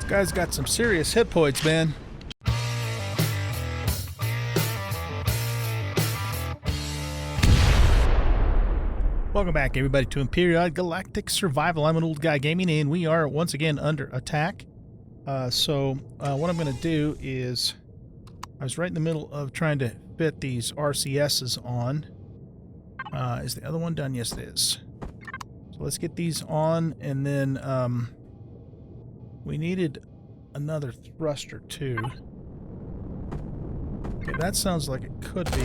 Guy's got some serious hit points, man. Welcome back, everybody, to Empyrion Galactic Survival. I'm anoldguygaming, and we are once again under attack. So what I'm going to do is, I was right in the middle of trying to fit these RCSs on. Is the other one done? Yes, it is. So let's get these on, and then we needed another thruster too. Okay, that sounds like it could be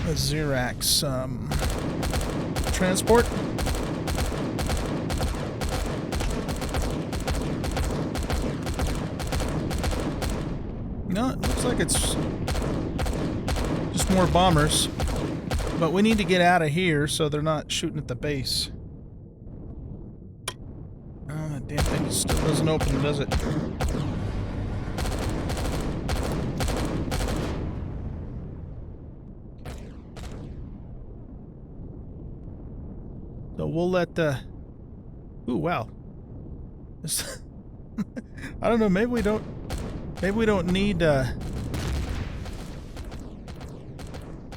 a Xerax transport. No, it looks like it's just more bombers. But we need to get out of here so they're not shooting at the base. Oh, that damn thing still doesn't open, does it? So we'll let the... Ooh, wow. I don't know, maybe we don't need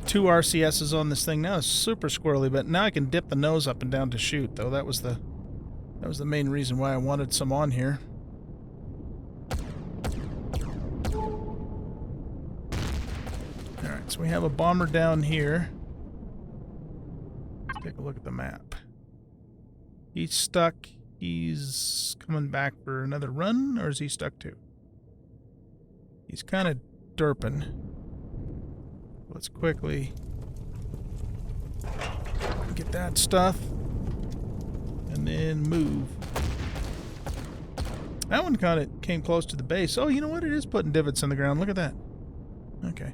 two RCSs on this thing now. It's super squirrely, but now I can dip the nose up and down to shoot, though. That was the main reason why I wanted some on here. Alright, so we have a bomber down here. Let's take a look at the map. He's stuck. He's coming back for another run, or is he stuck too? He's kind of derping. Let's quickly get that stuff and then move. That one kind of came close to the base. Oh, you know what? It is putting divots in the ground. Look at that. Okay.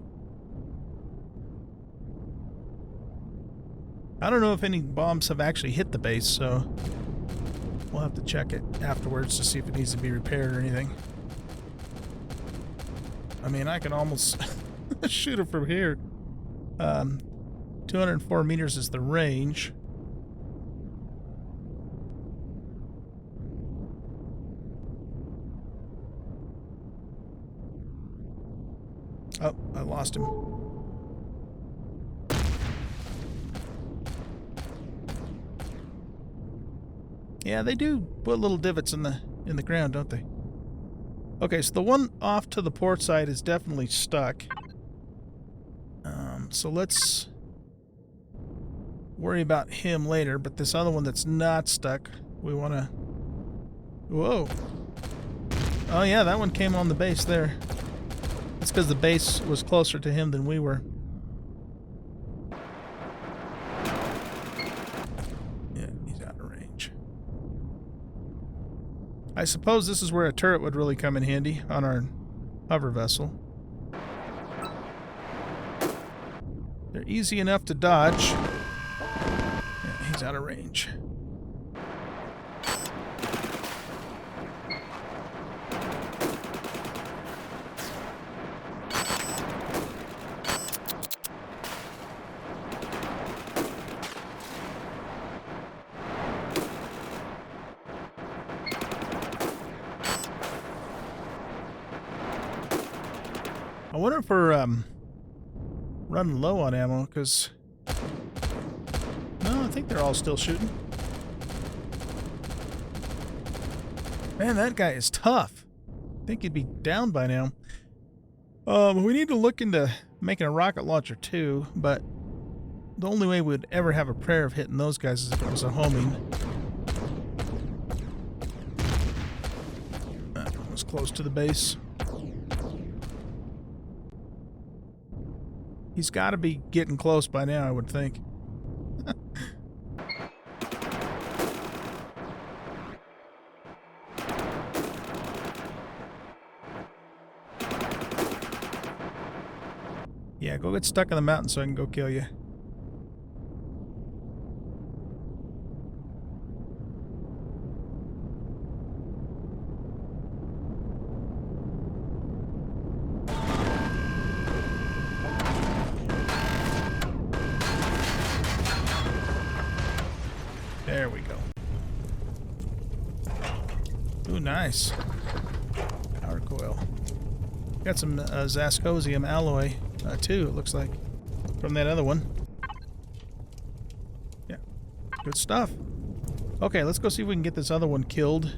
I don't know if any bombs have actually hit the base, so we'll have to check it afterwards to see if it needs to be repaired or anything. I mean, I can almost shoot it from here. 204 meters is the range. Oh, I lost him. Yeah, they do put little divots in the ground, don't they? Okay, so the one off to the port side is definitely stuck. So let's worry about him later, but this other one that's not stuck, we want to... Whoa. Oh yeah, that one came on the base there. That's because the base was closer to him than we were. Yeah, he's out of range. I suppose this is where a turret would really come in handy on our hover vessel. They're easy enough to dodge. Yeah, he's out of range. I wonder if we're running low on ammo, because... No, I think they're all still shooting. Man, that guy is tough. I think he'd be down by now. We need to look into making a rocket launcher too, but the only way we'd ever have a prayer of hitting those guys is if it was a homing. That one was close to the base. He's got to be getting close by now, I would think. Yeah, go get stuck in the mountain so I can go kill you. There we go. Ooh, nice. Power coil. Got some Zascosium alloy, too, it looks like, from that other one. Yeah, good stuff. Okay, let's go see if we can get this other one killed.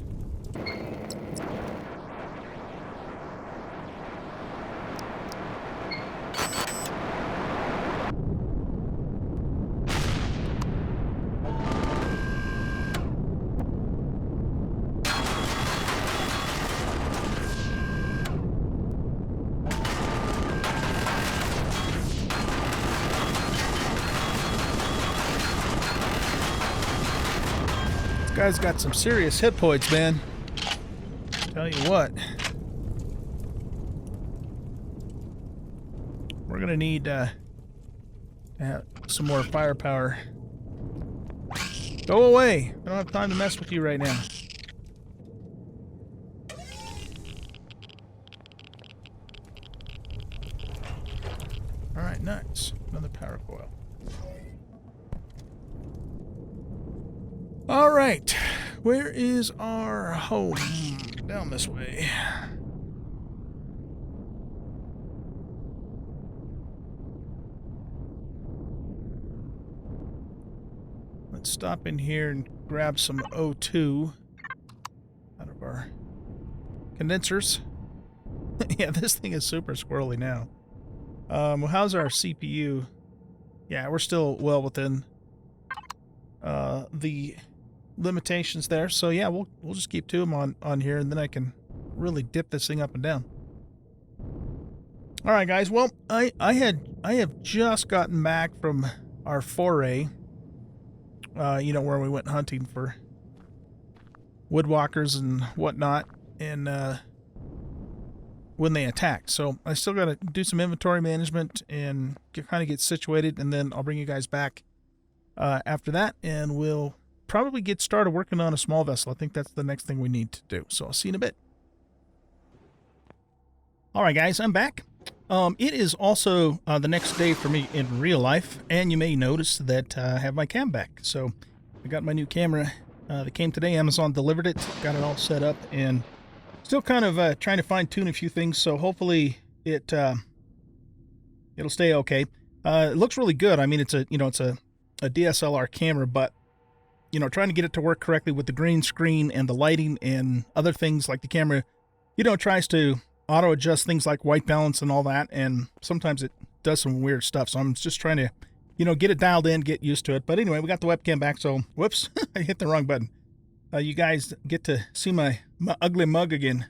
Guy's got some serious hit points, man. Tell you what. We're gonna need to have some more firepower. Go away! I don't have time to mess with you right now. Alright, nice. Another power coil. All right, where is our home? Down this way. Let's stop in here and grab some O2 out of our condensers. Yeah, this thing is super squirrely now. How's our CPU? Yeah, we're still well within the limitations there, so yeah, we'll just keep two of them on here, and then I can really dip this thing up and down. All right, guys. Well, I have just gotten back from our foray. You know, where we went hunting for woodwalkers and whatnot, and when they attacked. So I still got to do some inventory management and kind of get situated, and then I'll bring you guys back after that, and we'll probably get started working on a small vessel. I think that's the next thing we need to do. So I'll see you in a bit. All right, guys, I'm back. It is also the next day for me in real life, and you may notice that I have my cam back. So I got my new camera that came today. Amazon delivered it, got it all set up, and still kind of trying to fine-tune a few things. So hopefully it'll stay okay. It looks really good. I mean, it's a DSLR camera, but trying to get it to work correctly with the green screen and the lighting and other things like the camera, tries to auto adjust things like white balance and all that, and sometimes it does some weird stuff. So I'm just trying to, get it dialed in, get used to it. But anyway, we got the webcam back, so whoops, I hit the wrong button. You guys get to see my ugly mug again.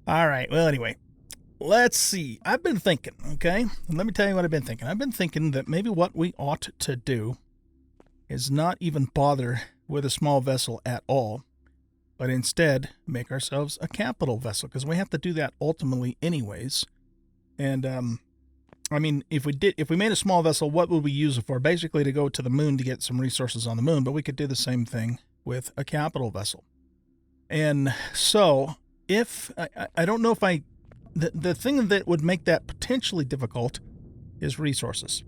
All right, well, anyway, let's see. I've been thinking, okay? And let me tell you what I've been thinking. I've been thinking that maybe what we ought to do is not even bother with a small vessel at all, but instead make ourselves a capital vessel, because we have to do that ultimately anyways. And I mean, if we made a small vessel, what would we use it for? Basically to go to the moon to get some resources on the moon, but we could do the same thing with a capital vessel. And so if I don't know if the thing that would make that potentially difficult is resources.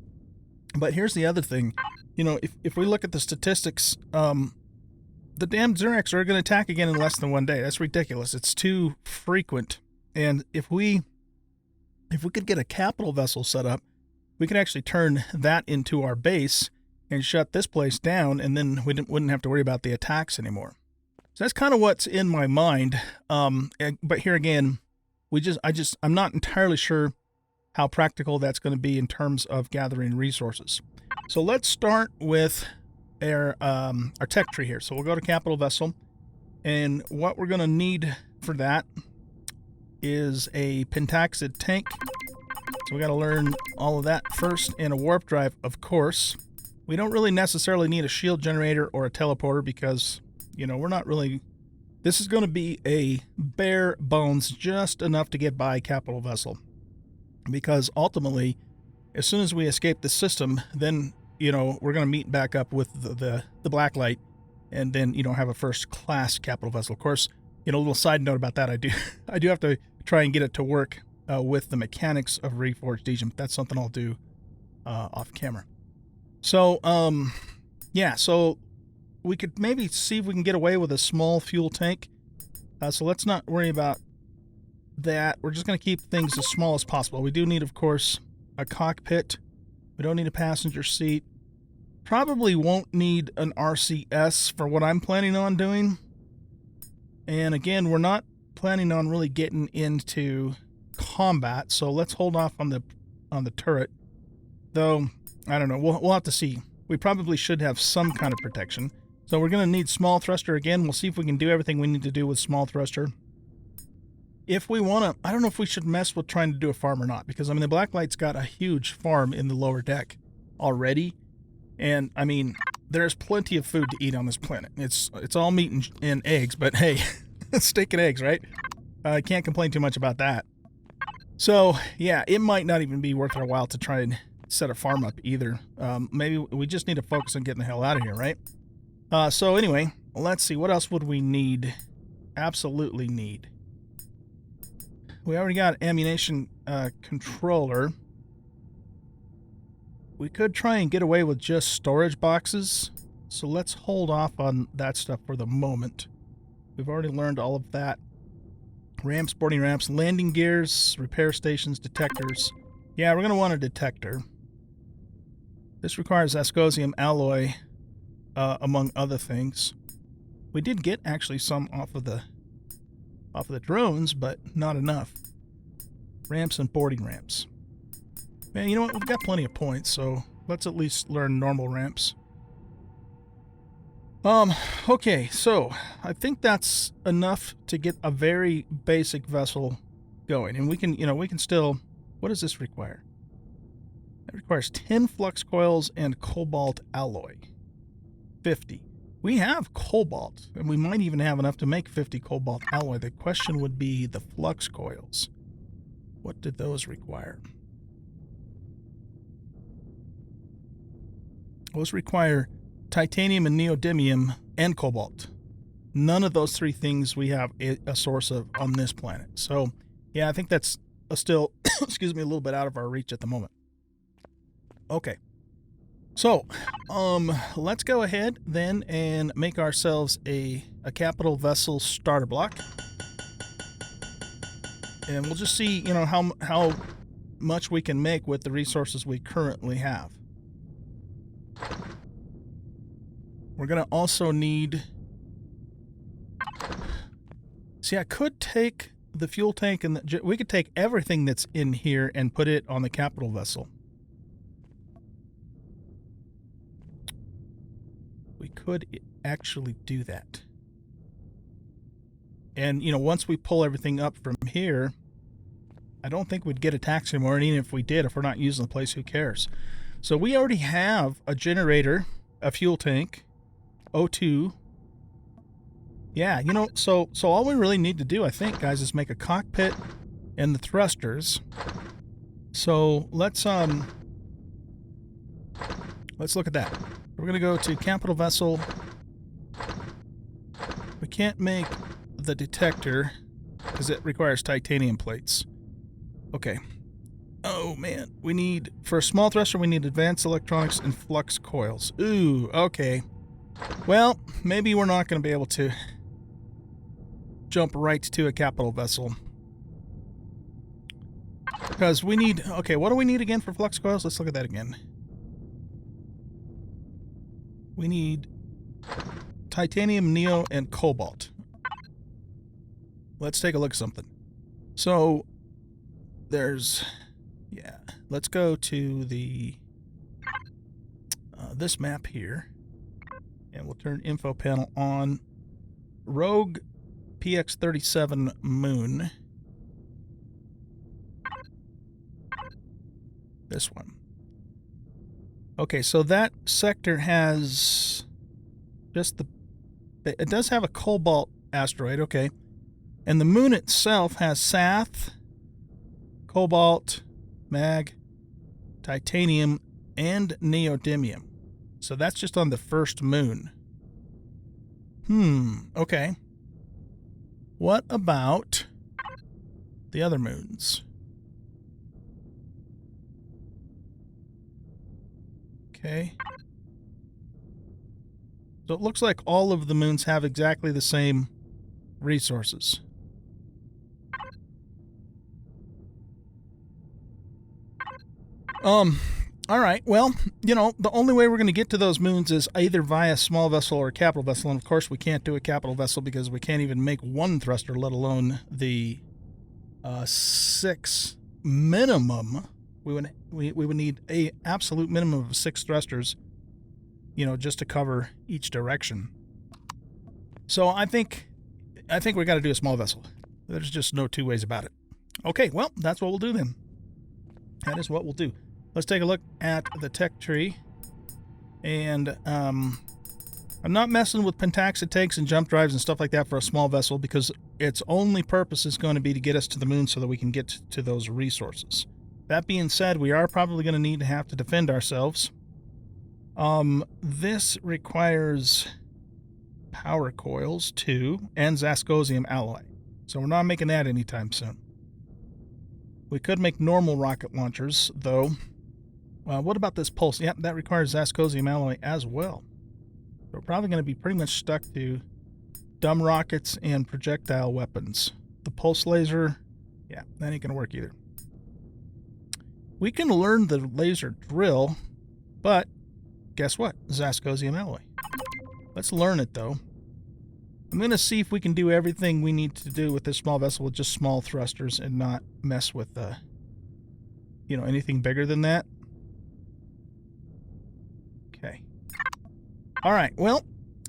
But here's the other thing. If we look at the statistics, the damn Xerxes are going to attack again in less than 1 day. That's ridiculous. It's too frequent. And if we could get a capital vessel set up, we could actually turn that into our base and shut this place down, and then we wouldn't have to worry about the attacks anymore. So that's kind of what's in my mind. But here again, I'm not entirely sure how practical that's going to be in terms of gathering resources. So let's start with our tech tree here. So we'll go to capital vessel, and what we're going to need for that is a pentaxid tank. So we got to learn all of that first, and a warp drive, of course. We don't really necessarily need a shield generator or a teleporter because, we're not really... This is going to be a bare bones, just enough to get by capital vessel. Because ultimately, as soon as we escape the system, then, we're going to meet back up with the black light, and then, have a first-class capital vessel. Of course, a little side note about that, I do have to try and get it to work with the mechanics of Reforged Eden. That's something I'll do off camera. So, yeah, so we could maybe see if we can get away with a small fuel tank. So let's not worry about that. We're just going to keep things as small as possible. We do need, of course, a cockpit. We don't need a passenger seat. Probably won't need an RCS for what I'm planning on doing. And again, we're not planning on really getting into combat, so let's hold off on the turret. Though, I don't know, we'll have to see. We probably should have some kind of protection. So we're going to need small thruster again. We'll see if we can do everything we need to do with small thruster. If we want to, I don't know if we should mess with trying to do a farm or not, because, I mean, the Blacklight's got a huge farm in the lower deck already. And, I mean, there's plenty of food to eat on this planet. It's all meat and eggs, but hey, steak and eggs, right? I can't complain too much about that. So, yeah, it might not even be worth our while to try and set a farm up either. Maybe we just need to focus on getting the hell out of here, right? So anyway, let's see. What else would we need? Absolutely need. We already got an ammunition controller. We could try and get away with just storage boxes. So let's hold off on that stuff for the moment. We've already learned all of that. Ramps, boarding ramps, landing gears, repair stations, detectors. Yeah, we're going to want a detector. This requires ascosium alloy, among other things. We did get actually some off of the drones, but not enough. Ramps and boarding ramps. Man, you know what? We've got plenty of points, so let's at least learn normal ramps. Okay, so I think that's enough to get a very basic vessel going. And we can, we can still... What does this require? It requires 10 flux coils and cobalt alloy. 50. We have cobalt, and we might even have enough to make 50 cobalt alloy. The question would be the flux coils. What did those require? Those require titanium and neodymium and cobalt. None of those three things we have a source of on this planet. So, yeah, I think that's still, excuse me, a little bit out of our reach at the moment. Okay. So, let's go ahead then and make ourselves a capital vessel starter block. And we'll just see, how much we can make with the resources we currently have. We're going to also need... See, I could take the fuel tank and we could take everything that's in here and put it on the capital vessel. We could actually do that. And, once we pull everything up from here, I don't think we'd get a tax anymore. And even if we did, if we're not using the place, who cares? So we already have a generator, a fuel tank, O2. Yeah, so all we really need to do, I think, guys, is make a cockpit and the thrusters. So let's look at that. We're going to go to capital vessel. We can't make the detector because it requires titanium plates. Okay. Oh, man. We need, for a small thruster, we need advanced electronics and flux coils. Ooh, okay. Well, maybe we're not going to be able to jump right to a capital vessel. Because we need... Okay, what do we need again for flux coils? Let's look at that again. We need titanium, neo, and cobalt. Let's take a look at something. So, there's... Yeah, let's go to the... this map here. And we'll turn info panel on. Rogue PX37 Moon. This one. Okay, so that sector has just the... It does have a cobalt asteroid, okay. And the moon itself has Sath, cobalt, mag, titanium, and neodymium. So that's just on the first moon. Okay. What about the other moons? Okay. So it looks like all of the moons have exactly the same resources. All right, well, you know, the only way we're going to get to those moons is either via small vessel or capital vessel, and of course we can't do a capital vessel because we can't even make one thruster, let alone the 6 minimum. We would need a absolute minimum of 6 thrusters, you know, just to cover each direction. So I think we got to do a small vessel. There's just no two ways about it. Okay, well, that's what we'll do then. That is what we'll do. Let's take a look at the tech tree. And I'm not messing with pentaxid tanks and jump drives and stuff like that for a small vessel because its only purpose is going to be to get us to the moon so that we can get to those resources. That being said, we are probably going to have to defend ourselves. This requires power coils too, and Zascosium alloy. So we're not making that anytime soon. We could make normal rocket launchers, though. What about this pulse? Yep, that requires Zascosium alloy as well. So we're probably going to be pretty much stuck to dumb rockets and projectile weapons. The pulse laser, yeah, that ain't going to work either. We can learn the laser drill, but guess what? Zascosium alloy. Let's learn it, though. I'm going to see if we can do everything we need to do with this small vessel with just small thrusters and not mess with, you know, anything bigger than that. Okay. All right, well,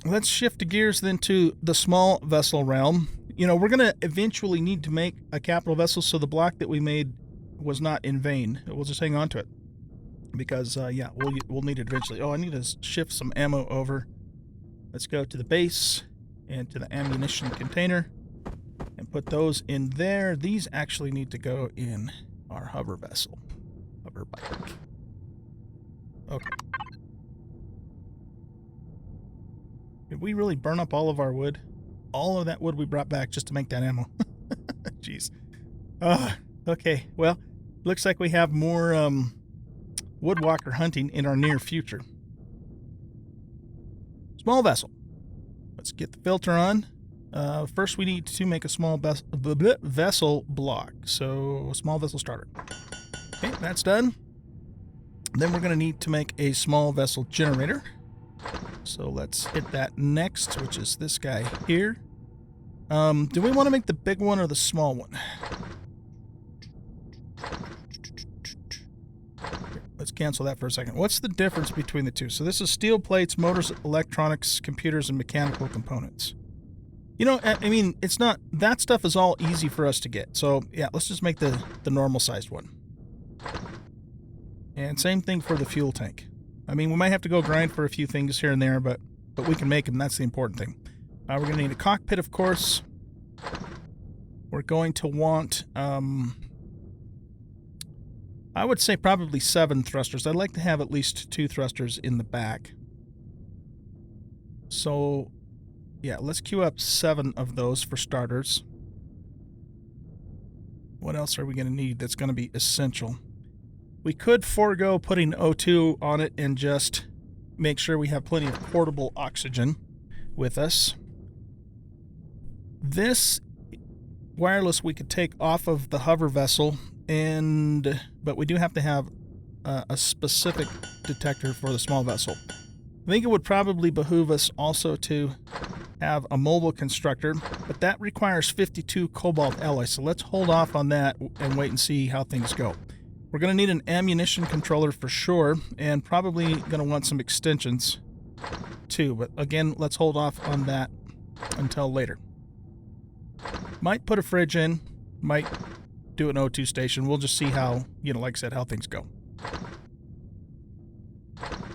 let's shift the gears then to the small vessel realm. You know, we're going to eventually need to make a capital vessel, so the block that we made was not in vain. We'll just hang on to it because, yeah, we'll need it eventually. Oh, I need to shift some ammo over. Let's go to the base and to the ammunition container and put those in there. These actually need to go in our hover vessel. Hover bike. Okay. Did we really burn up all of our wood? All of that wood we brought back just to make that ammo. Jeez. Okay. Well, looks like we have more woodwalker hunting in our near future. Small vessel. Let's get the filter on. First, we need to make a small vessel block. So, small vessel starter. Okay, that's done. Then we're going to need to make a small vessel generator. So let's hit that next, which is this guy here. Do we want to make the big one or the small one? Let's cancel that for a second. What's the difference between the two? So this is steel plates, motors, electronics, computers, and mechanical components. You know, I mean, it's not... That stuff is all easy for us to get. So, yeah, let's just make the normal-sized one. And same thing for the fuel tank. I mean, we might have to go grind for a few things here and there, but we can make them. That's the important thing. We're going to need a cockpit, of course. We're going to want... I would say probably 7 thrusters. I'd like to have at least 2 thrusters in the back. So, yeah, let's queue up 7 of those for starters. What else are we going to need that's going to be essential? We could forego putting O2 on it and just make sure we have plenty of portable oxygen with us. This wireless we could take off of the hover vessel, but we do have to have a specific detector for the small vessel. I think it would probably behoove us also to have a mobile constructor, but that requires 52 cobalt alloy, so let's hold off on that and wait and see how things go. We're going to need an ammunition controller for sure, and probably going to want some extensions too, but again, let's hold off on that until later. Might put a fridge in, might do an O2 station. We'll just see how, you know, like I said, how things go.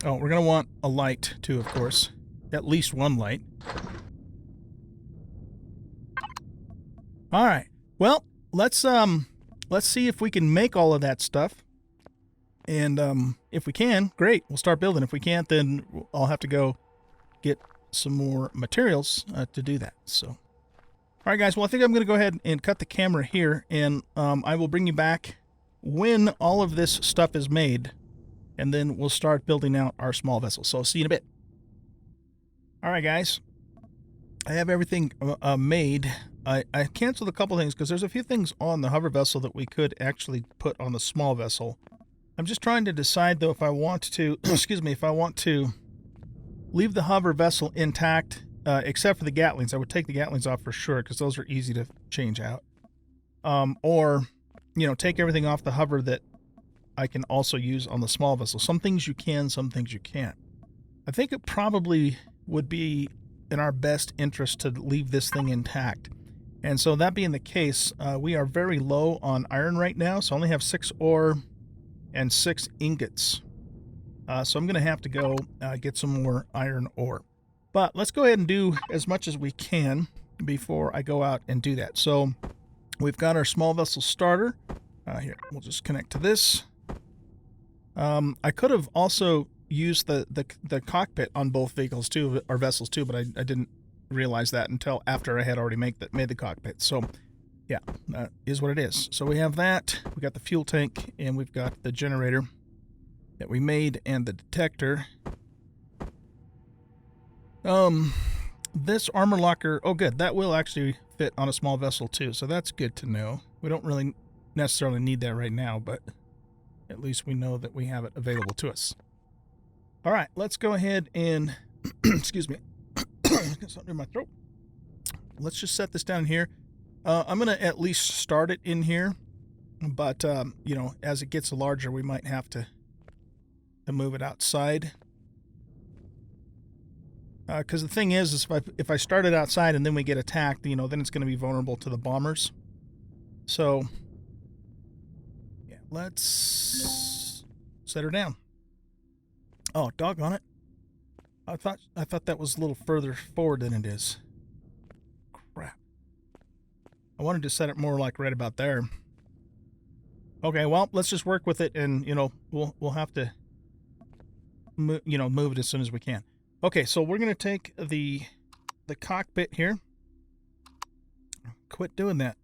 Oh, we're going to want a light too, of course. At least one light. All right. Well, let's see if we can make all of that stuff. And if we can, great. We'll start building. If we can't, then I'll have to go get some more materials to do that. So, all right, guys. Well, I think I'm going to go ahead and cut the camera here, and I will bring you back when all of this stuff is made, and then we'll start building out our small vessel. So, see you in a bit. All right, guys. I have everything made. I canceled a couple things because there's a few things on the hover vessel that we could actually put on the small vessel. I'm just trying to decide, though, if I want to, excuse me, if I want to leave the hover vessel intact, except for the Gatlings. I would take the Gatlings off for sure because those are easy to change out. Or, take everything off the hover that I can also use on the small vessel. Some things you can, some things you can't. I think it probably would be in our best interest to leave this thing intact. And so that being the case, we are very low on iron right now, so I only have 6 ore and 6 ingots. So I'm going to have to go get some more iron ore. But let's go ahead and do as much as we can before I go out and do that. So we've got our small vessel starter. Here, we'll just connect to this. I could have also used the cockpit on both vehicles too, or vessels too, but I didn't realize that until after I had already made the cockpit. So yeah, that is what it is. So we have that. We got the fuel tank, and we've got the generator that we made, and the detector. This armor locker, oh good, that will actually fit on a small vessel too, so that's good to know. We don't really necessarily need that right now, but at least we know that we have it available to us. All right, let's go ahead and, excuse me, got something in my throat. Let's just set this down here. I'm going to at least start it in here, but, as it gets larger, we might have to move it outside. Because the thing is if I start it outside and then we get attacked, then it's going to be vulnerable to the bombers. So, yeah, let's set her down. Oh, doggone it. I thought that was a little further forward than it is. Crap. I wanted to set it more like right about there. Okay, well, let's just work with it, and, we'll have to, move it as soon as we can. Okay, so we're going to take the cockpit here. Quit doing that.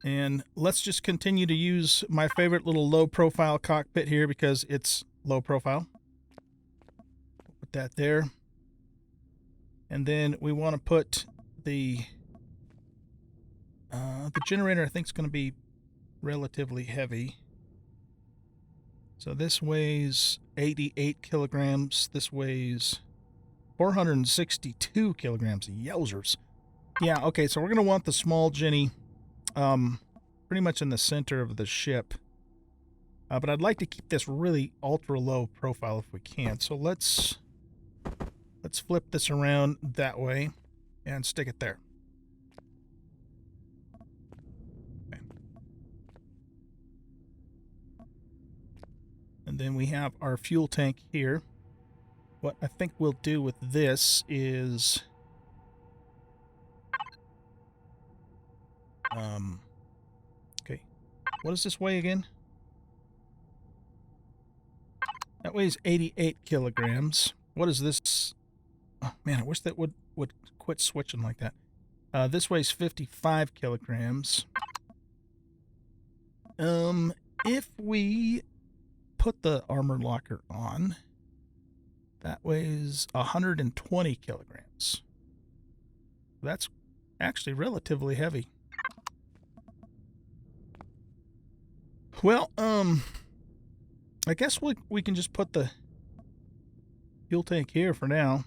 And let's just continue to use my favorite little low-profile cockpit here because it's low profile. Put that there. And then we want to put the generator, I think, is going to be relatively heavy. So this weighs 88 kilograms. This weighs 462 kilograms. Yowzers. Yeah, okay, so we're going to want the small Jenny pretty much in the center of the ship. But I'd like to keep this really ultra low profile if we can. So let's flip this around that way and stick it there. Okay. And then we have our fuel tank here. What I think we'll do with this is okay. What does this weigh again? That weighs 88 kilograms. What is this? Oh, man, I wish that would quit switching like that. This weighs 55 kilograms. If we put the armor locker on, that weighs 120 kilograms. That's actually relatively heavy. Well, I guess we can just put the fuel tank here for now.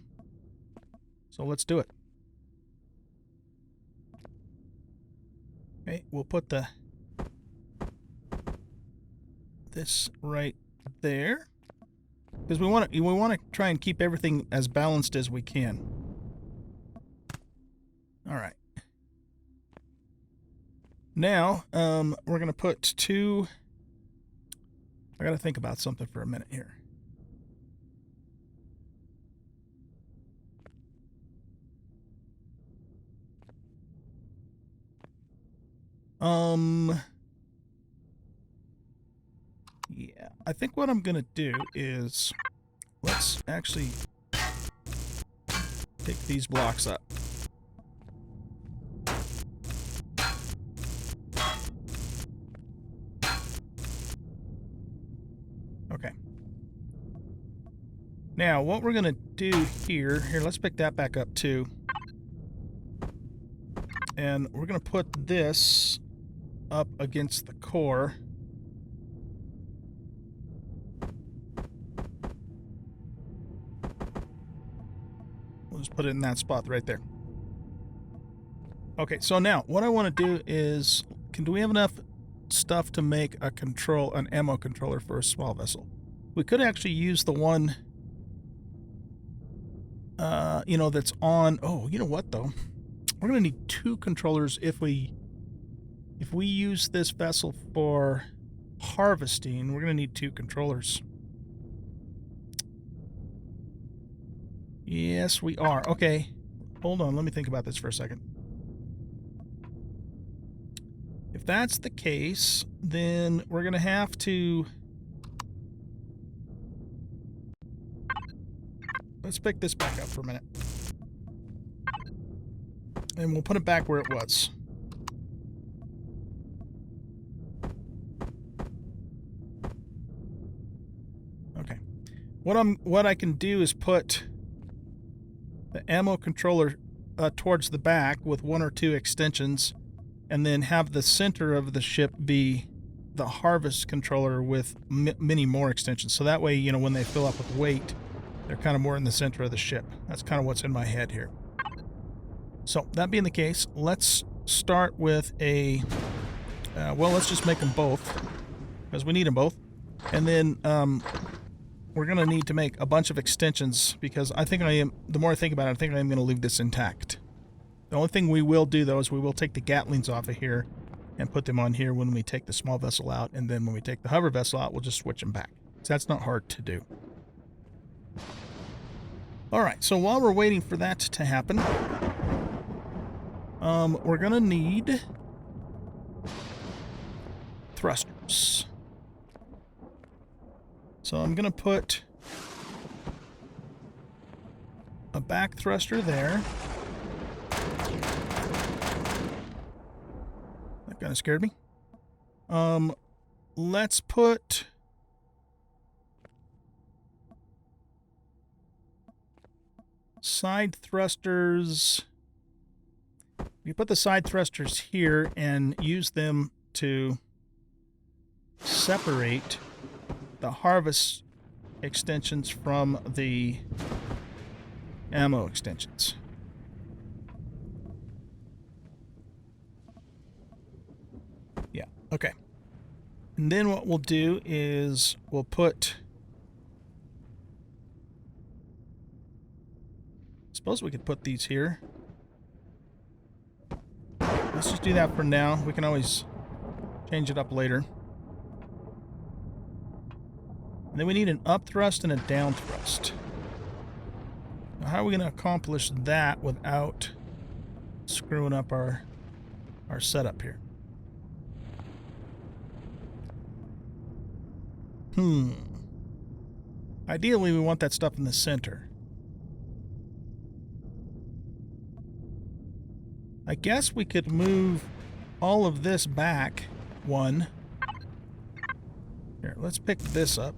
So let's do it. Okay, we'll put this right there because we want to try and keep everything as balanced as we can. All right. Now, we're going to put two. I got to think about something for a minute here. Yeah, I think what I'm going to do is let's actually pick these blocks up. Okay. Now, what we're going to do here, let's pick that back up too. And we're going to put this up against the core. We'll just put it in that spot right there. Okay, so now what I want to do is, do we have enough stuff to make an ammo controller for a small vessel? We could actually use the one, that's on. Oh, you know what though? We're going to need 2 controllers if we use this vessel for harvesting. We're going to need 2 controllers. Yes, we are. Okay, hold on. Let me think about this for a second. If that's the case, then we're going to have to... Let's pick this back up for a minute. And we'll put it back where it was. Okay. What I can do is put the ammo controller towards the back with 1 or 2 extensions, and then have the center of the ship be the harvest controller with many more extensions. So that way, when they fill up with weight, they're kind of more in the center of the ship. That's kind of what's in my head here. So that being the case, let's start with a... well, let's just make them both, because we need them both. And then we're going to need to make a bunch of extensions, because the more I think about it, I think I am going to leave this intact. The only thing we will do, though, is we will take the Gatlings off of here and put them on here when we take the small vessel out, and then when we take the hover vessel out, we'll just switch them back. So that's not hard to do. Alright, so while we're waiting for that to happen, we're going to need thrusters. So I'm going to put a back thruster there. That kind of scared me. Let's put... side thrusters. You put the side thrusters here and use them to separate the harvest extensions from the ammo extensions. Yeah, okay. And then what we'll do is we'll put... Suppose we could put these here. Let's just do that for now. We can always change it up later. And then we need an up thrust and a down thrust. Now, how are we going to accomplish that without screwing up our setup here? Ideally, we want that stuff in the center. I guess we could move all of this back one. Here, let's pick this up.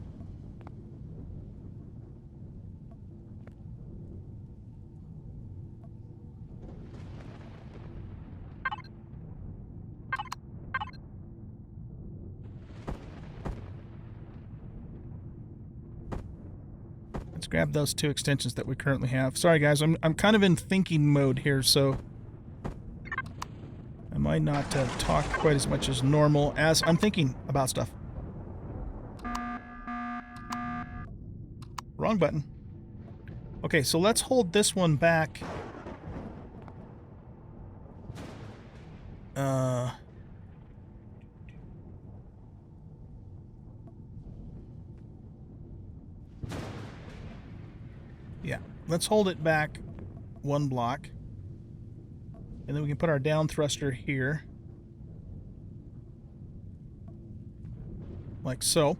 Let's grab those 2 extensions that we currently have. Sorry guys, I'm kind of in thinking mode here, so I might not talk quite as much as normal as I'm thinking about stuff. Wrong button. Okay, so let's hold this one back. Yeah, let's hold it back 1 block. And then we can put our down thruster here. Like so.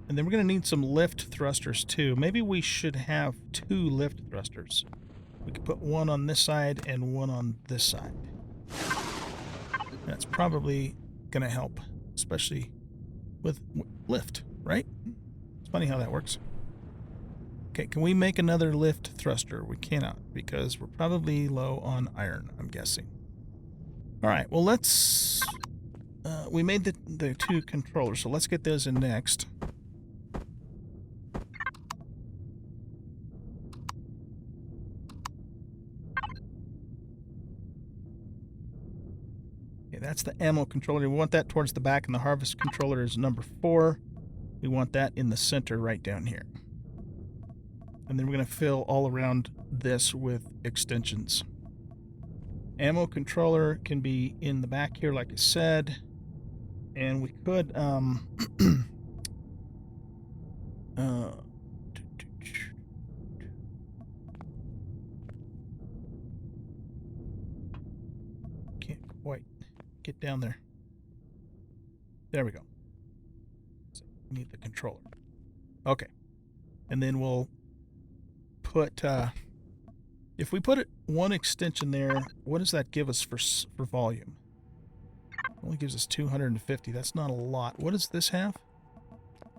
And then we're going to need some lift thrusters too. Maybe we should have 2 lift thrusters. We could put one on this side and one on this side. That's probably going to help, especially with lift, right? It's funny how that works. Okay, can we make another lift thruster? We cannot, because we're probably low on iron, I'm guessing. All right, well, let's... we made the two controllers, so let's get those in next. Okay, that's the ammo controller. We want that towards the back, and the harvest controller is number 4. We want that in the center right down here. And then we're going to fill all around this with extensions. Ammo controller can be in the back here, like I said. And we could, can't quite get down there. There we go. So we need the controller. Okay. And then we'll put, if we put one extension there, what does that give us for volume? It only gives us 250. That's not a lot. What does this have?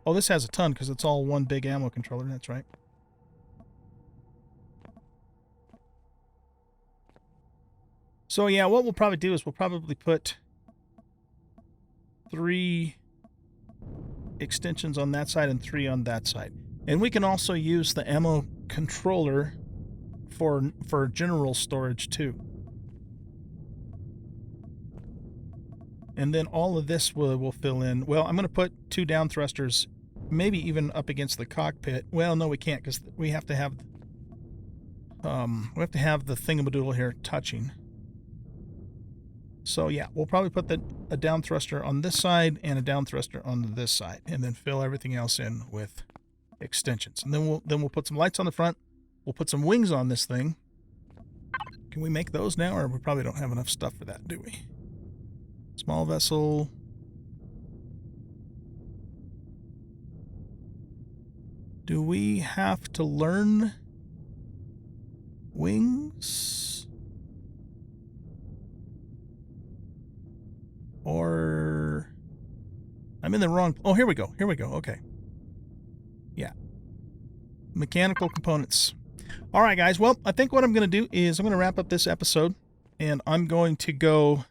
Oh, this has a ton because it's all one big ammo controller. That's right. So yeah, what we'll probably do is we'll probably put 3 extensions on that side and 3 on that side. And we can also use the ammo controller for general storage too. And then all of this will fill in. Well, I'm going to put 2 down thrusters, maybe even up against the cockpit. Well, no, we can't because we have to have the thingamadoodle here touching. So yeah, we'll probably put a down thruster on this side and a down thruster on this side, and then fill everything else in with extensions. And then we'll put some lights on the front. We'll put some wings on this thing. Can we make those now, or we probably don't have enough stuff for that, do we? Small vessel. Do we have to learn wings? Or... I'm in the wrong... Oh, here we go. Here we go. Okay. Yeah. Mechanical components. All right, guys. Well, I think what I'm going to do is I'm going to wrap up this episode, and I'm going to go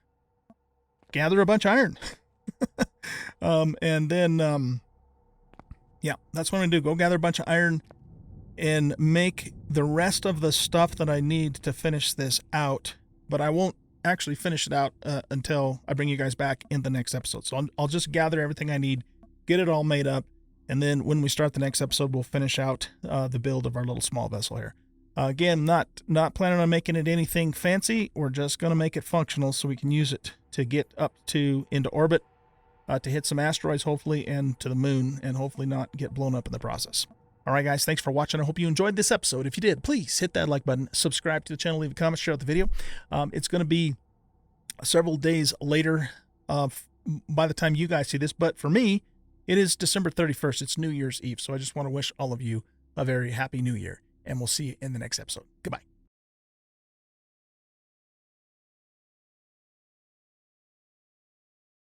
gather a bunch of iron. And then, yeah, that's what I'm going to do. Go gather a bunch of iron and make the rest of the stuff that I need to finish this out. But I won't actually finish it out until I bring you guys back in the next episode. So I'll just gather everything I need, get it all made up, and then when we start the next episode, we'll finish out the build of our little small vessel here. Again, not planning on making it anything fancy. We're just going to make it functional so we can use it to get up into orbit, to hit some asteroids, hopefully, and to the moon, and hopefully not get blown up in the process. All right, guys, thanks for watching. I hope you enjoyed this episode. If you did, please hit that like button, subscribe to the channel, leave a comment, share out the video. It's going to be several days later by the time you guys see this, but for me, it is December 31st. It's New Year's Eve, so I just want to wish all of you a very happy New Year, and we'll see you in the next episode. Goodbye.